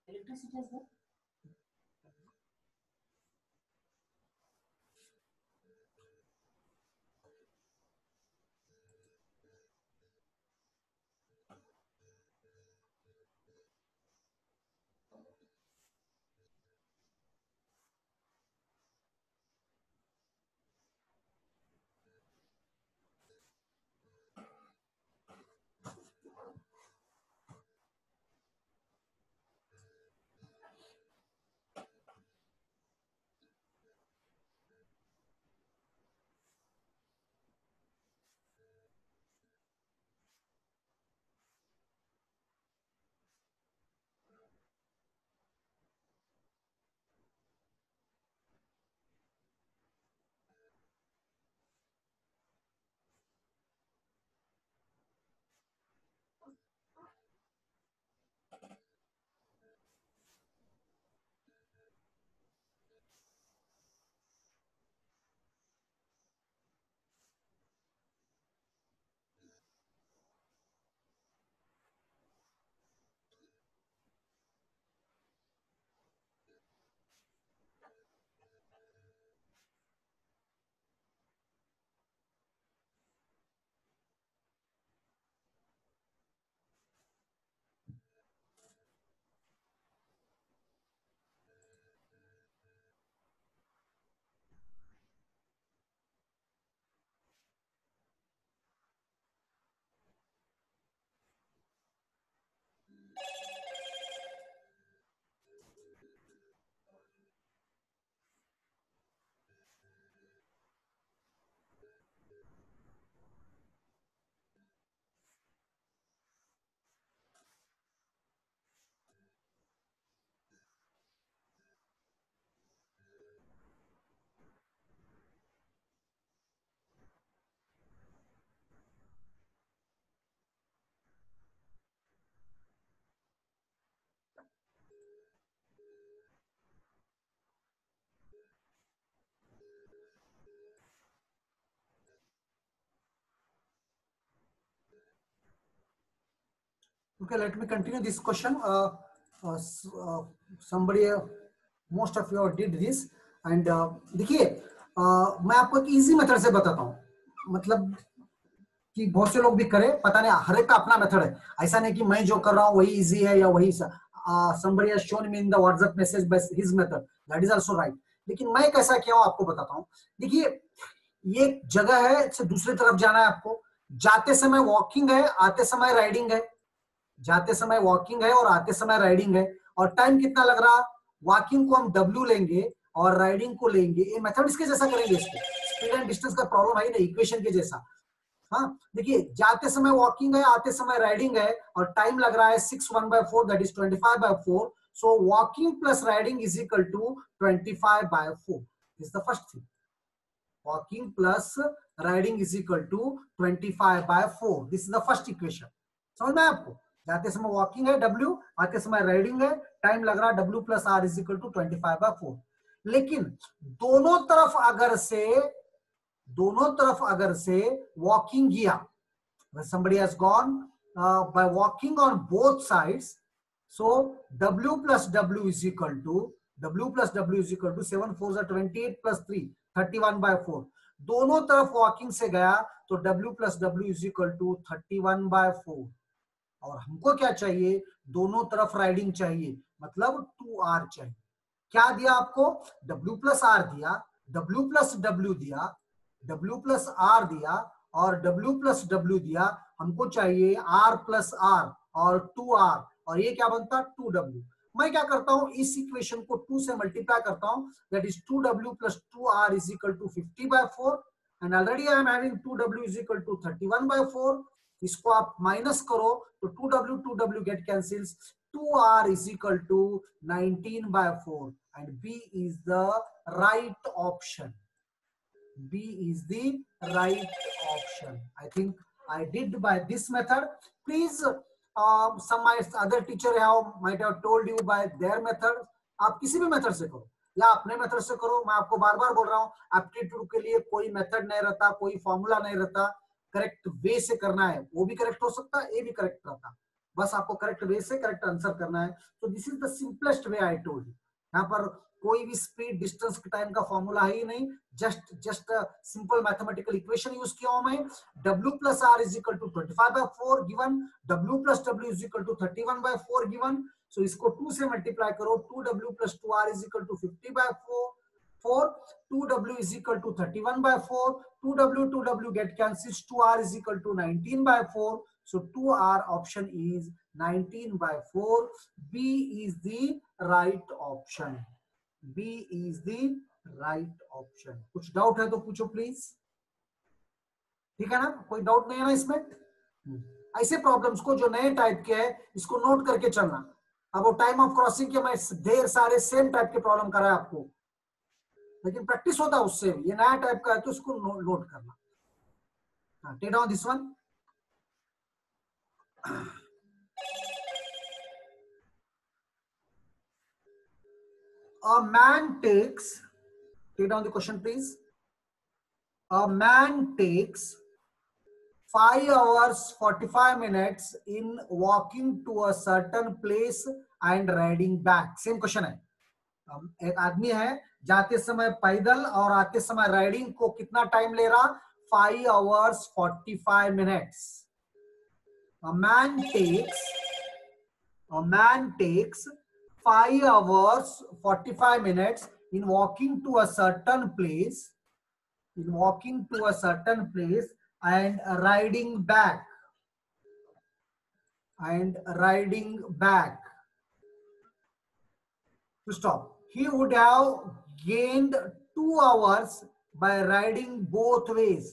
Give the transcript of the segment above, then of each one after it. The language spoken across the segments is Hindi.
Electricity is there. Okay, let me continue this question. Somebody, most of you did this, and देखिए मैं आपको एक इजी मेथड से बताता हूँ, मतलब कि बहुत से लोग भी करें, पता नहीं हर एक का अपना मेथड है, ऐसा नहीं कि मैं जो कर रहा हूँ वही इजी है या वही somebody has shown me in the WhatsApp message by his method, that is also right. लेकिन मैं कैसा किया हूँ आपको बताता हूँ. देखिए ये जगह है, इससे दूसरी तरफ जाना है आपको. जाते समय वॉकिंग है, आते समय राइडिंग है. जाते समय वॉकिंग है और आते समय राइडिंग है. और टाइम कितना लग रहा? वॉकिंग को हम W लेंगे और राइडिंग को लेंगे. ये मेथड इसके जैसा करेंगे. इसको स्पीड एंड डिस्टेंस का प्रॉब्लम है ना, इक्वेशन के जैसा. हाँ देखिए, जाते समय वॉकिंग है, आते समय राइडिंग है और टाइम लग रहा है 6/4, that is 25/4. So walking plus riding is equal to 25/4. This is the first thing. Walking plus riding is equal to 25/4. This is the first equation. समझ में आपको? जाते समय वॉकिंग है W, आते समय राइडिंग है, टाइम लग रहा है W plus R is equal to 25/4. लेकिन दोनों तरफ अगर से वॉकिंग किया, somebody has gone by walking on both sides, so W plus W is equal to 7 4 28 plus 3 31/4. दोनों तरफ वॉकिंग से गया तो W plus W is equal to 31/4. और हमको क्या चाहिए? दोनों तरफ राइडिंग चाहिए, मतलब 2R चाहिए. क्या दिया आपको? W plus R दिया, W plus W दिया, W plus R दिया और W plus W दिया. हमको चाहिए R plus R और 2R, और ये क्या बनता? 2W. मैं क्या करता हूं, इस इक्वेशन को 2 से मल्टीप्लाई करता हूं, that is 2W plus 2R is equal to 50/4. And already I am having 2W is equal to 31/4. इसको आप माइनस करो तो 2W get cancels. 2R is equal to 19/4, and B is the right option. B is the right option. I think I did by this method. Please, some other teacher might have told you by their method. आप किसी भी मेथड से करो, या अपने मेथड से करो। मैं आपको बार बार बोल रहा हूँ, एप्टीट्यूड के लिए कोई मेथड नहीं रहता, कोई फॉर्मूला नहीं रहता, करेक्ट वे से करना है। वो भी करेक्ट हो सकता है, ये भी करेक्ट रहता, बस आपको करेक्ट वे से करेक्ट आंसर करना है। तो this is the simplest way I told. यहाँ पर कोई भी स्पीड डिस्टेंस टाइम का फॉर्मूला है ही नहीं, just simple mathematical equation use किया हूं मैं। W plus R is equal to 25/4 given, W plus W is equal to 31/4 given। so इसको 2 से मल्टीप्लाई करो, 2W plus 2R is equal to 50/4, 2W is equal to 31/4, 2W get cancels, 2R is equal to 19/4, so 2R option is 19/4। B is the right option, B is the right option। कुछ डाउट है तो पूछो प्लीज, ठीक है ना, कोई डाउट नहीं है ना इसमें। ऐसे प्रॉब्लम्स को जो नए टाइप के है इसको नोट करके चलना। अब वो टाइम ऑफ क्रॉसिंग के मैं ढेर सारे सेम टाइप के प्रॉब्लम कराया आपको, लेकिन प्रैक्टिस होता है उससे। ये नया टाइप का है तो उसको नोट करना। Take down this one. A man takes, take down the question please. A man takes 5 hours 45 minutes in walking to a certain place and riding back। Same question है। एक आदमी है, जाते समय पैदल और आते समय राइडिंग को कितना टाइम ले रहा? 5 hours 45 minutes। A man takes 5 hours 45 minutes in walking to a certain place, and riding back, to stop। He would have gained 2 hours by riding both ways।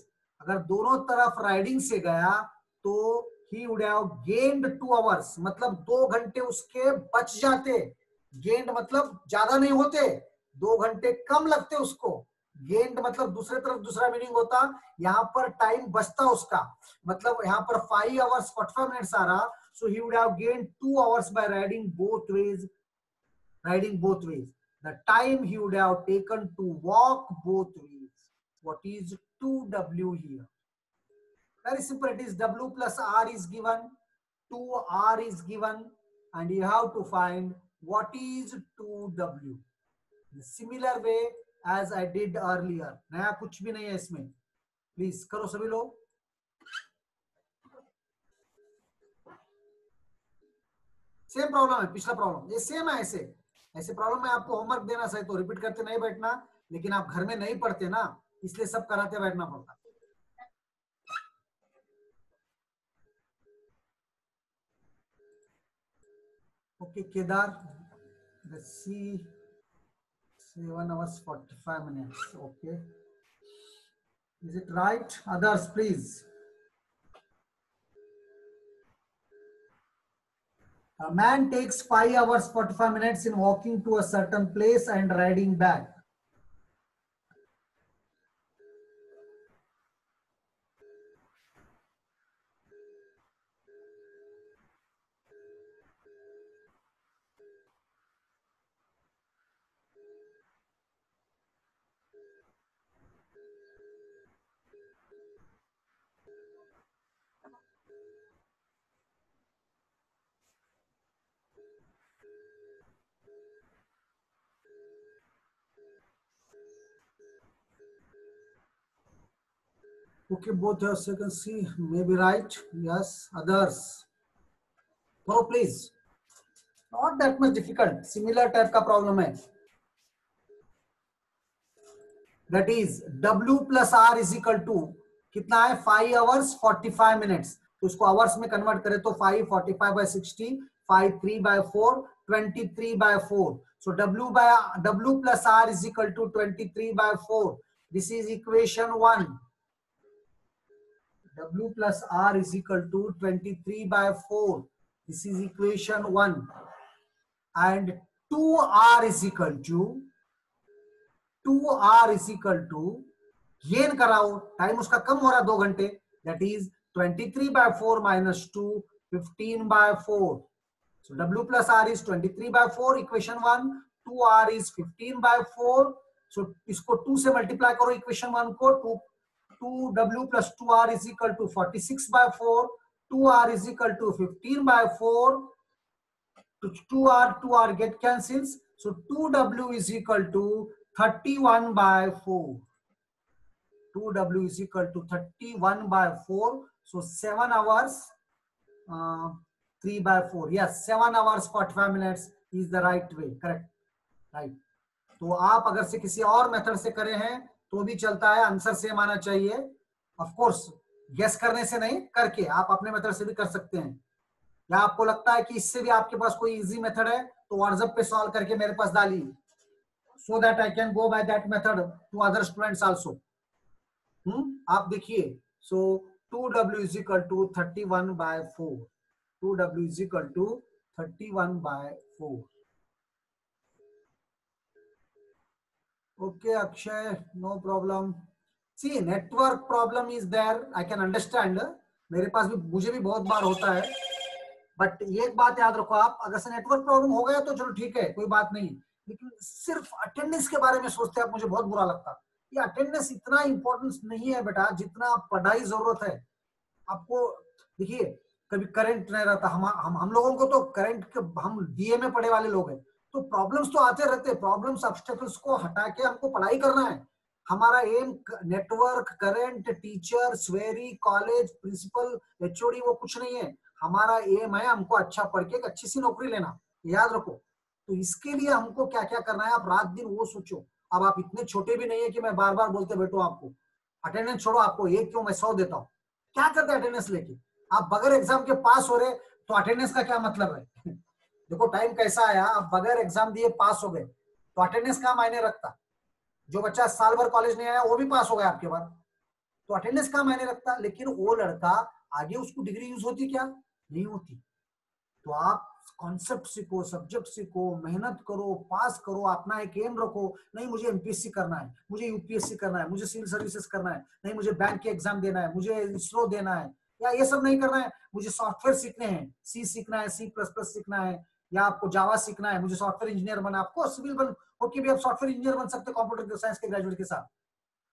अगर दोनों तरफ राइडिंग से गया तो he would have gained 2 hours, मतलब 2 घंटे उसके बच जाते। गेंड मतलब ज्यादा नहीं होते, 2 घंटे कम लगते उसको। गेंड मतलब दूसरे तरफ दूसरा मीनिंग होता, यहाँ पर टाइम बचता उसका, मतलब यहाँ पर 5 hours 45 minutes आ रहा। so he would have gained 2 hours by riding both ways। the time he would have taken to walk both ways। what is 2W here? Very simple, it is W plus R is given, 2R is given, and you have to find what is 2W। Similar way as I did earlier। नया कुछ भी नहीं है इसमें, प्लीज करो सभी लोग। सेम प्रॉब्लम है, पिछला प्रॉब्लम ये सेम है। ऐसे प्रॉब्लम में आपको होमवर्क देना सही तो रिपीट करते नहीं बैठना, लेकिन आप घर में नहीं पढ़ते ना, इसलिए सब कराते बैठना पड़ता। Okay Kedar, let's see, 7 hours 45 minutes। okay, is it right? Others please। A man takes 5 hours 45 minutes in walking to a certain place and riding back। Okay, both your second C may be right. Yes, others. No, please. Not that much difficult. Similar type का problem है. That is W plus R is equal to कितना है? 5 hours 45 minutes। तो उसको आवर्स में कन्वर्ट करें तो 5 45 by 60, 5 3 by 4, 23 by 4। So W plus R is equal to 23 by 4। This is equation 1। W plus R is equal to 23 by 4। This is equation 1। And 2R is equal to gain कराओ, टाइम उसका कम हो रहा 2 घंटे, that is 23 by 4 minus 2, 15 by 4। So W plus R is 23 by 4, equation 1, 2r is 15/4. So इसको 2 से मल्टीप्लाई करो इक्वेशन 1 को, 2w plus 2r is equal to 46/4. 2r is equal to 15/4. To 2r get cancels. So 2w is equal to 31/4. 2w is equal to 31/4. So 7 hours, 3/4. Yes, 7 hours 45 minutes is the right way. Correct. Right. तो आप अगर से किसी और मेथड से करे हैं तो भी चलता है, आंसर सेम आना चाहिए. ऑफ कोर्स गेस करने से नहीं, करके आप अपने मेथड से भी कर सकते हैं. या आपको लगता है कि इससे भी आपके पास कोई इजी मेथड है तो व्हाट्सएप पे सॉल्व करके मेरे पास डालिए, so that I can go by that method to other students also. आप देखिए, सो 2w is equal to 31/4. 2w is equal to 31/4. Okay, Akshay, no problem. See, network problem is there. I can understand. मेरे पास भी, मुझे भी बहुत बार होता है. बट ये एक बात याद रखो, आप अगर से नेटवर्क प्रॉब्लम हो गया तो चलो ठीक है, कोई बात नहीं. लेकिन सिर्फ अटेंडेंस के बारे में सोचते हैं आप, मुझे बहुत बुरा लगता. ये अटेंडेंस इतना इंपॉर्टेंस नहीं है बेटा, जितना पढ़ाई जरूरत है आपको. देखिए, कभी करंट नहीं रहता. हम लोगों को तो करंट, हम डीए में पढ़े वाले लोग हैं, तो प्रॉब्लम्स तो आते रहते हैं. प्रॉब्लम्स, ऑब्स्टेकल्स को हटा के हमको पढ़ाई करना है. हमारा एम नेटवर्क, करंट, टीचर, स्वेरी, कॉलेज, प्रिंसिपल, एचओडी, वो कुछ नहीं है. हमारा एम है हमको अच्छा पढ़ के एक अच्छी सी नौकरी लेना, याद रखो. तो इसके लिए हमको क्या क्या करना है, आप रात दिन वो सोचो. अब आप इतने छोटे भी नहीं है कि मैं बार बार बोलते बैठो आपको. अटेंडेंस छोड़ो, आपको एक क्यों, मैं 100 देता हूँ. क्या करते हैं अटेंडेंस लेके? आप बगैर एग्जाम के पास हो रहे तो अटेंडेंस का क्या मतलब है? देखो टाइम कैसा आया, आप बगैर एग्जाम दिए पास हो गए तो अटेंडेंस का मायने रखता. जो बच्चा साल भर कॉलेज नहीं आया वो भी पास हो गया आपके बाद, तो अटेंडेंस का मायने रखता. लेकिन वो लड़का आगे उसको डिग्री यूज होती क्या? नहीं होती. तो आप कॉन्सेप्ट सीखो, सब्जेक्ट सीखो, मेहनत करो, पास करो. अपना एक एम रखो, नहीं मुझे एमपीएससी करना है, मुझे यूपीएससी करना है, मुझे सिविल सर्विसेज करना है, नहीं मुझे बैंक के एग्जाम देना है, मुझे इसरो देना है, या ये सब नहीं करना है, मुझे सॉफ्टवेयर सीखने हैं, सी सीखना है, C++ सीखना है, या आपको जावा सीखना है, मुझे सॉफ्टवेयर इंजीनियर बनना है. आपको सिविल बन होके भी आप सॉफ्टवेयर इंजीनियर बन सकते हैं कंप्यूटर साइंस के ग्रेजुएट के साथ.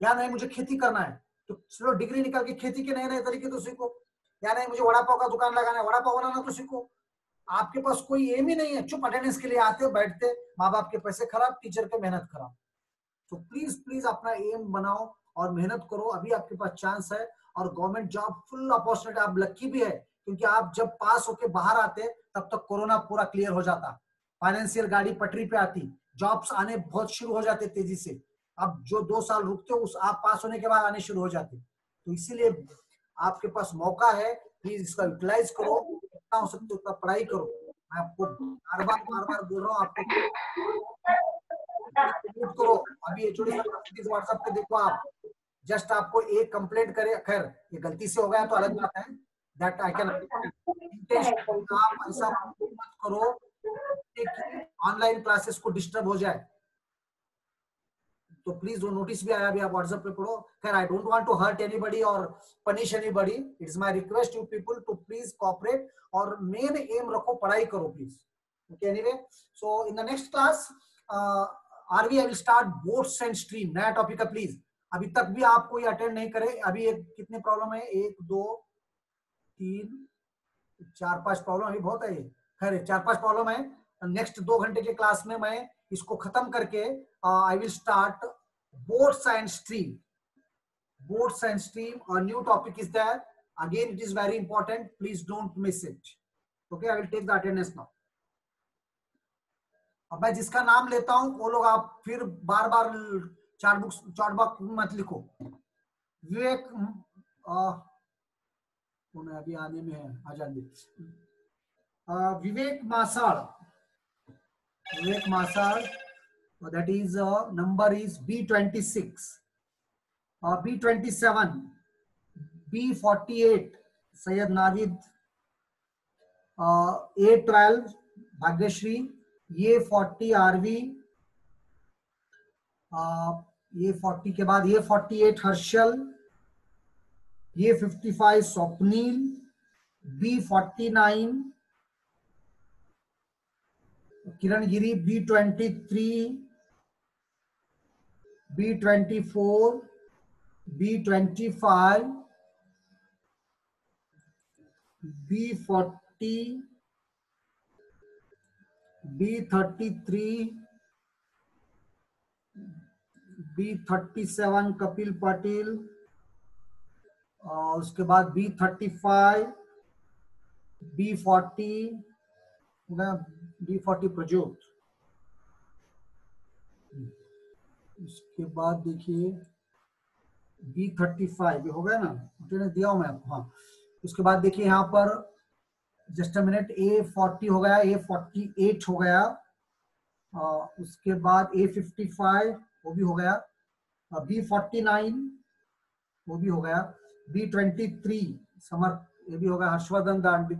या नहीं मुझे खेती करना है, तो चलो डिग्री निकाल के खेती के नए नए तरीके तो सीखो. या नहीं मुझे वड़ा पाव का दुकान लगाना है, वड़ा पाव बनाना तो सीखो. आपके पास कोई एम ही नहीं है, चुप अटेंडेंस के लिए आते हो, बैठते, माँ बाप के पैसे खराब, टीचर के मेहनत खराब. तो प्लीज प्लीज अपना एम बनाओ और मेहनत करो. अभी आपके पास चांस है, और गवर्नमेंट जॉब फुल अपॉर्चुनिटी. आप लकी भी है, क्योंकि आप जब पास होके बाहर आते तब तक कोरोना पूरा क्लियर हो जाता, फाइनेंशियल गाड़ी पटरी पे आती, जॉब्स आने बहुत शुरू हो जाते तेजी से. अब जो 2 साल रुकते हो, उस आप पास होने के बाद आने शुरू हो जाते. तो इसीलिए आपके पास मौका है, प्लीज इसका यूटिलाइज करो. जितना हो सकता है उतना पढ़ाई करो. मैं आपको बार बार बोल रहा हूँ, आपको करो. अभी एचओडी व्हाट्सएप पे देखो आप, जस्ट आपको एक कंप्लेंट करे, खैर ये गलती से हो गया तो अलग बात है, दैट आई कैन. आप ऐसा मत करो कि ऑनलाइन क्लासेस को डिस्टर्ब हो जाए. तो प्लीज वो नोटिस भी आया, भी आप व्हाट्सएप पे पढ़ो. खैर I don't want to hurt anybody और punish anybody. It is my request you people to please cooperate, और मेन एम रखो, पढ़ाई करो please. Okay, anyway, so in the next class आरवी I will start boards and stream, नया टॉपिक है प्लीज. अभी तक भी आप कोई अटेंड नहीं करे. अभी एक कितने प्रॉब्लम है, 1 2 3 4 5 प्रॉब्लम, अभी बहुत है ये. खैर 4 5 प्रॉब्लम है. नेक्स्ट 2 घंटे के क्लास में मैं इसको खत्म करके आई will start boards and stream. Boards and stream, a new topic is there. Again it is very important, please don't miss it. Okay, I will take the attendance now. अब मैं जिसका नाम लेता हूं वो लोग आप फिर बार बार चार्ट बॉक्स मत लिखो. विवेक, अभी आने में है, आ जाने. विवेक मासाड़, विवेक मासाड़, that is number is B26, B27, B48 Syed Navid, A12 Bhagyashree, ये 40 आरवी, ये 40 के बाद ये 48 हर्षल, ये 55 Swapnil, B49, किरणगिरी B23, B24, B25, B40, B33, B37 Kapil Patil, और उसके बाद B35, B40, B40 प्रज्योत। उसके बाद देखिए B35 हो गया ना, दिया हूं मैं आपको। हाँ, उसके बाद देखिए यहाँ पर जस्ट अ मिनट, A40 हो गया, A48 हो गया, उसके बाद A55 वो भी हो गया, B49 वो भी हो गया, B23 समर ये भी हो गया, हर्षवर्धन दांडी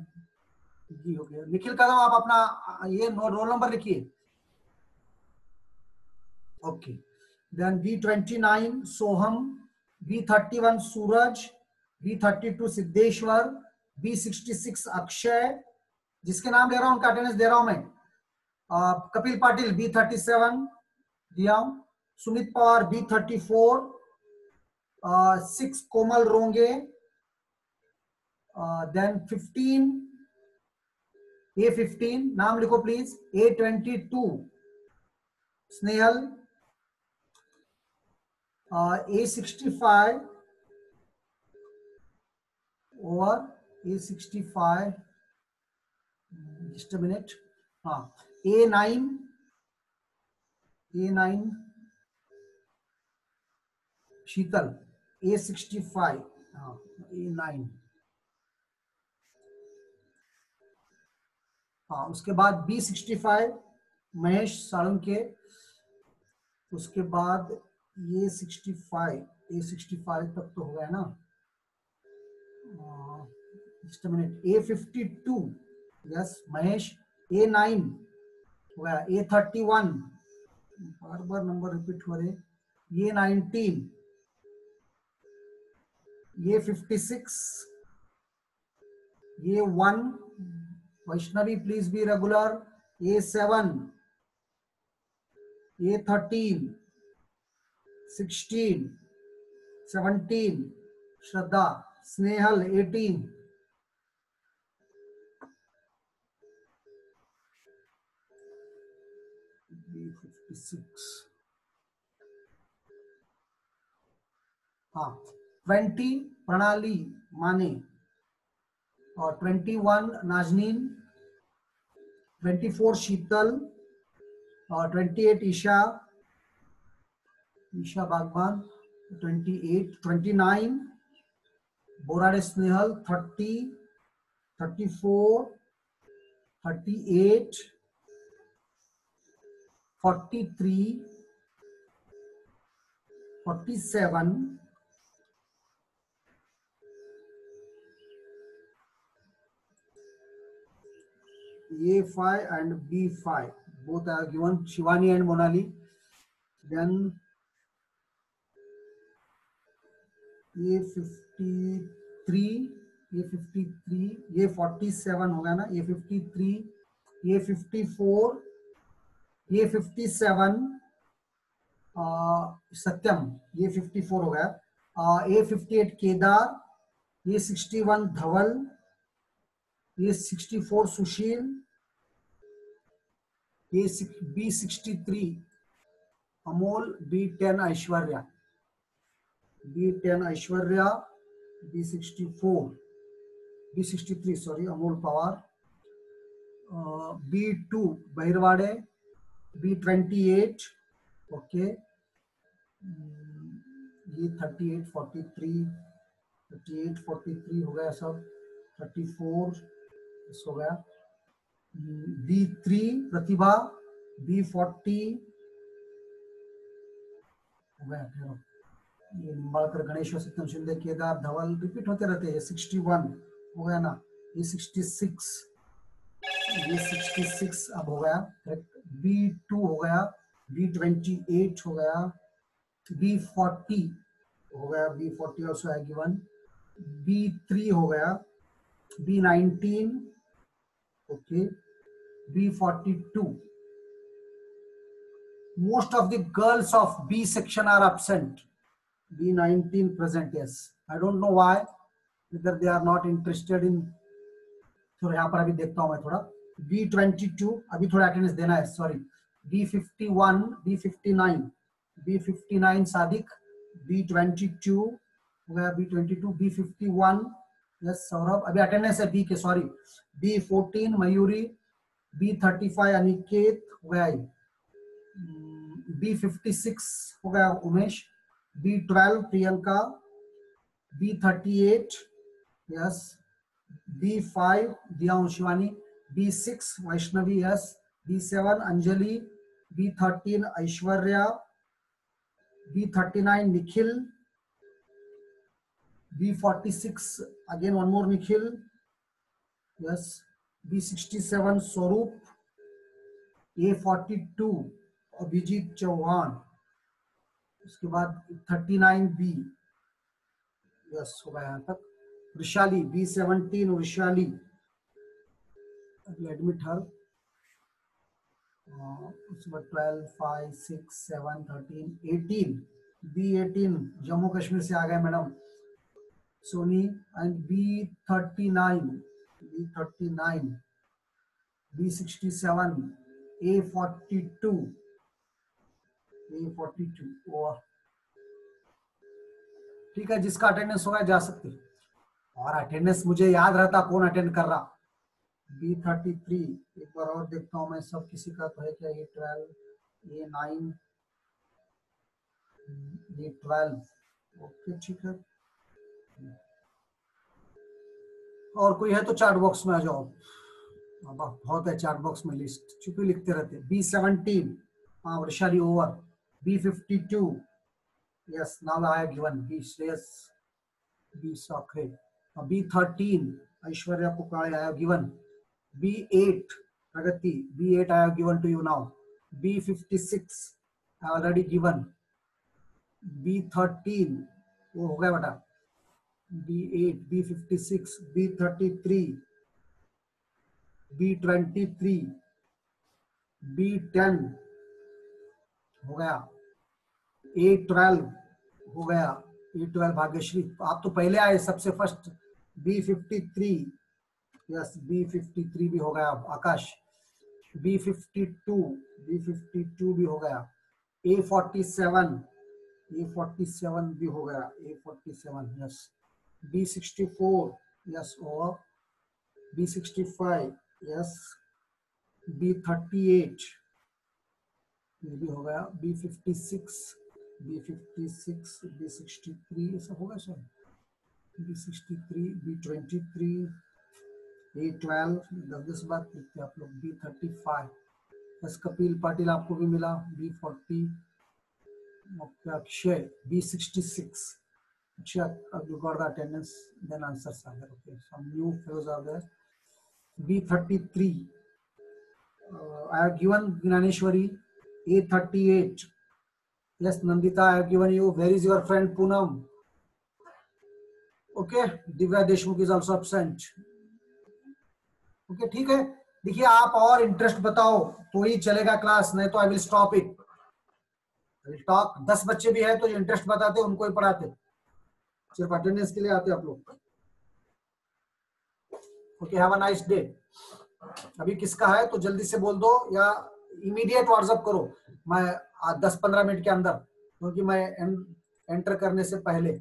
जी हो गया। निखिल कदम आप अपना ये रोल नंबर लिखिए। ओके, देन B29 सोहम, B31 सूरज, B32 सिद्धेश्वर, B66 अक्षय, जिसके नाम ले रहा हूं उनका अटेंडेंस दे रहा हूं मैं। कपिल पाटिल B37 दिया हूं, सुमित पवार B34, 6 कोमल रोंगे, देन 15 A15 नाम लिखो प्लीज, A22 स्नेहल, A65 और A65 जस्ट अ मिनट, हाँ A9 शीतल, A65 हाँ A9, हाँ उसके बाद B65 महेश साळुंके, उसके बाद A65 तक तो हो गया ना, just a minute, A52 yes Mahesh, A9 हो गया, A31 बार बार नंबर रिपीट हो रहे, A19, A56, A1 Vaishnavi please be regular, A7, A13, 16, 17 Shraddha, Snehal 18, B56 हाँ 20 प्रणाली माने, और 21 नाजनीन, 24 शीतल, और 28 ईशा बागवान, 28, 29 Borade Snehal, 30, 34, 38, 43, 47, A5 and B5 both are given, Shivani and Monali. Then A53, A47 होगा ना, A53, A54, A57 सत्यम, A54 हो गया, A58 केदार, A61 धवल, A64 सुशील, B63 Amol, B10 Aishwarya, B10 Aishwarya, B63 sorry Amol Pawar, B2 बहिरवाड़े, B28 okay, ये 38, 43 हो गया सब, 34 हो गया, B3 प्रतिभा, B40 हो गया, ये निम्बाळकर, गणेश्वर, सत्यम शिंदे, केदार, धवल रिपीट होते रहते हैं, 61 हो गया ना, ये 66 अब हो गया करेक्ट, B2 हो गया, B28 हो गया, B40 हो गया, B40 also है given, B3 हो गया, B19 okay, B42 Most of the girls of B section are absent. B19 present, yes. I don't know why, whether they are not interested in. तो यहाँ पर अभी देखता हूँ मैं थोड़ा. B22 अभी थोड़ा अटेंडेंस देना है, sorry. B51, B59, B59 Sadiq, B22 हो गया, B22, B51 यस सौरभ, अभी अटेंडेंस है B के, sorry. B14 Mayuri, B35 Aniket हो गया, B56 हो गया Umesh, B12 Priyanka, B38 yes, B5 दिया हूं Shivani, B6 Vaishnavi yes, B7 Anjali, B13 Aishwarya, B39 Nikhil, B46 again one more Nikhil yes, B67 स्वरूप, A42 अभिजीत चौहान, उसके बाद 39B यस हो गया यहाँ तक. वृशाली B17 वृशाली, एडमिट हर. उसके बाद 12, 5, 6, 7, 13, 18 B18 जम्मू कश्मीर से आ गए madam Soni. And B39 B67 A42 ठीक है, जिसका अटेंडेंस होगा जा सकते. और अटेंडेंस मुझे याद रहता कौन अटेंड कर रहा. B33 एक बार और देखता हूं मैं, सब किसी का तो है क्या. A12 A9 A12 ओके ठीक है. और कोई है तो चैट बॉक्स में आ जाओ. बहुत है चैट बॉक्स में लिस्ट, चुपी लिखते रहते. B17 हाँ Vrushali over. B52 yes now I have given. B Shreyas, B Sakhare. B13 Aishwarya Pukare I have given. B8 Pragati, B8 I have given to you now. B56 I already given. B13 वो हो गया बेटा. B8, B56, B33, B23, B10 हो गया. A12 हो गया. A12 भाग्यश्री, आप तो पहले आए सबसे फर्स्ट. B53 यस, B53 भी हो गया आकाश. B52 भी हो गया. A47 भी हो गया. A47 yes. B64 yes over. B65 yes. B38 ये भी हो गया. B56 B63 ऐसा होगा सर. B63 B23 A12 10 बार लिखते आप लोग. B35 बस. कपिल पाटिल आपको भी मिला. B40 Akshay. B66 Akshay you got the attendance, then answers are there. Okay, some new fellows are there. B33 I have given Gnaneshwari. A38 yes Nandita I have given you. Where is your friend Poonam? Okay, Divya Deshmukh is also absent. Okay ठीक है. देखिए आप और इंटरेस्ट बताओ तो ही चलेगा क्लास, नहीं तो I will stop it. Talk 10 बच्चे भी है तो इंटरेस्ट बताते उनको ही पढ़ाते, सिर्फ अटेंडेंस के लिए आते आप लोग. Okay have a nice day. अभी किसका है तो जल्दी से बोल दो या इमीडिएट व्हाट्सएप करो. मैं 10-15 मिनट के अंदर, क्योंकि मैं एंटर करने से पहले